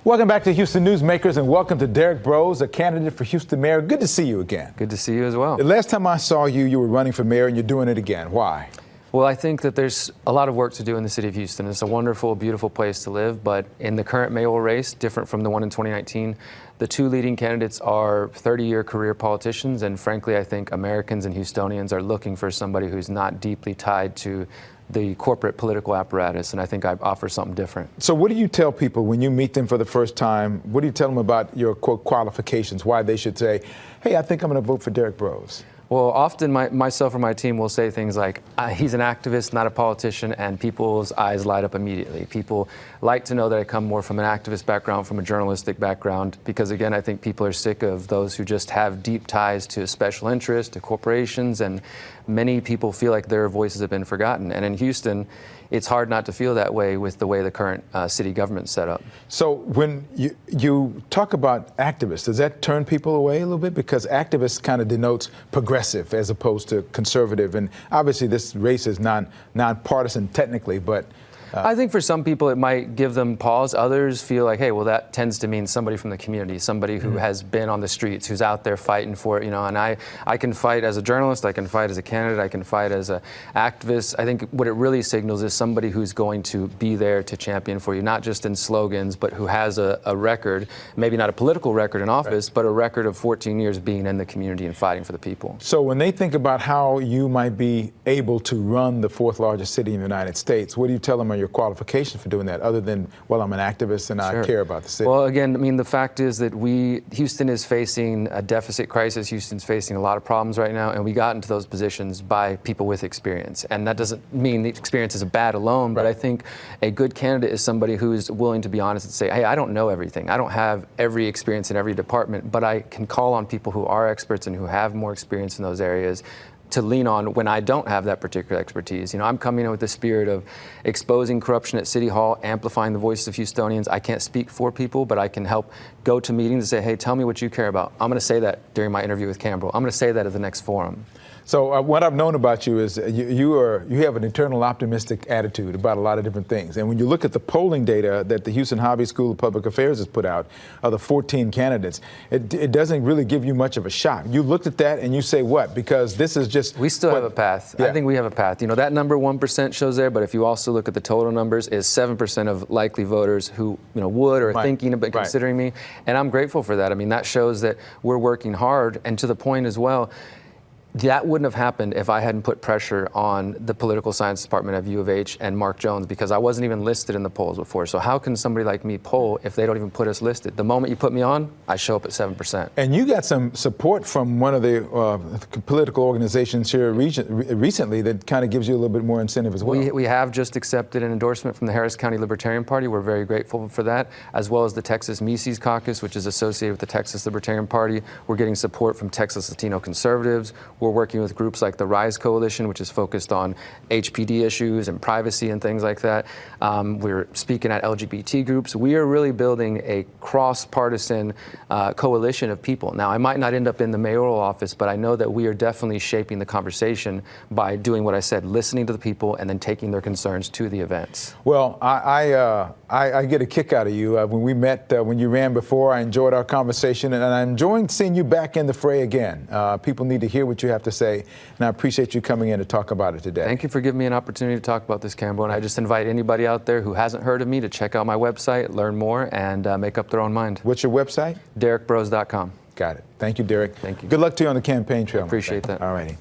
Welcome back to Houston Newsmakers, and welcome to Derrick Broze, a candidate for Houston mayor. Good to see you again. Good to see you as well. The last time I saw you, you were running for mayor, and you're doing it again. Why? Well, I think that there's a lot of work to do in the city of Houston. It's a wonderful, beautiful place to live, but in the current mayoral race, different from the one in 2019, the two leading candidates are 30-year career politicians, and frankly, I think Americans and Houstonians are looking for somebody who's not deeply tied to the corporate political apparatus, and I think I offer something different. So what do you tell people when you meet them for the first time? What do you tell them about your, quote, qualifications, why they should say, hey, I think I'm going to vote for Derrick Broze? Well, often myself or my team will say things like, he's an activist, not a politician, and people's eyes light up immediately. People like to know that I come more from an activist background, from a journalistic background, because again, I think people are sick of those who just have deep ties to special interests, to corporations, and many people feel like their voices have been forgotten. And in Houston, it's hard not to feel that way with the way the current city government's set up. So when you talk about activists, does that turn people away a little bit? Because activist kind of denotes progressive as opposed to conservative. And obviously this race is nonpartisan technically, but I think for some people it might give them pause. Others feel like, hey, well, that tends to mean somebody from the community, somebody who has been on the streets, who's out there fighting for it, you know. And I can fight as a journalist, I can fight as a candidate, I can fight as an activist. I think what it really signals is somebody who's going to be there to champion for you, not just in slogans, but who has a record, maybe not a political record in office, but a record of 14 years being in the community and fighting for the people. So when they think about how you might be able to run the fourth largest city in the United States, what do you tell them are your qualifications for doing that, other than, well, I'm an activist and I care about the city? Well, again, I mean, the fact is that Houston is facing a deficit crisis. Houston's facing a lot of problems right now, and we got into those positions by people with experience. And that doesn't mean the experience is bad alone, but I think a good candidate is somebody who is willing to be honest and say, hey, I don't know everything. I don't have every experience in every department, but I can call on people who are experts and who have more experience in those areas to lean on when I don't have that particular expertise. You know, I'm coming in with the spirit of exposing corruption at City Hall, amplifying the voices of Houstonians. I can't speak for people, but I can help go to meetings and say, hey, tell me what you care about. I'm going to say that during my interview with Campbell. I'm going to say that at the next forum. So what I've known about you is you have an eternal optimistic attitude about a lot of different things. And when you look at the polling data that the Houston Hobby School of Public Affairs has put out of the 14 candidates, it doesn't really give you much of a shock. You looked at that and you say what? Because this is just... We still have a path. I think we have a path. You know, that number 1% shows there, but if you also look at the total numbers, is 7% of likely voters who, you know, would or thinking about considering me. And I'm grateful for that. I mean, that shows that we're working hard, and to the point as well, that wouldn't have happened if I hadn't put pressure on the political science department of U of H and Mark Jones, because I wasn't even listed in the polls before. So how can somebody like me poll if they don't even put us listed? The moment you put me on, I show up at 7%. And you got some support from one of the political organizations here recently that kind of gives you a little bit more incentive as well. We have just accepted an endorsement from the Harris County Libertarian Party. We're very grateful for that, as well as the Texas Mises Caucus, which is associated with the Texas Libertarian Party. We're getting support from Texas Latino Conservatives. We're working with groups like the RISE Coalition, which is focused on HPD issues and privacy and things like that. We're speaking at LGBT groups. We are really building a cross-partisan coalition of people. Now, I might not end up in the mayoral office, but I know that we are definitely shaping the conversation by doing what I said, listening to the people and then taking their concerns to the events. Well, I get a kick out of you. When we met, when you ran before, I enjoyed our conversation, and I'm enjoying seeing you back in the fray again. People need to hear what you have to say, and I appreciate you coming in to talk about it today. Thank you for giving me an opportunity to talk about this, Campbell, and I just invite anybody out there who hasn't heard of me to check out my website, learn more, and make up their own mind. What's your website? DerrickBroze.com. Got it. Thank you, Derrick. Thank you. Good luck to you on the campaign trail. Appreciate that. All righty.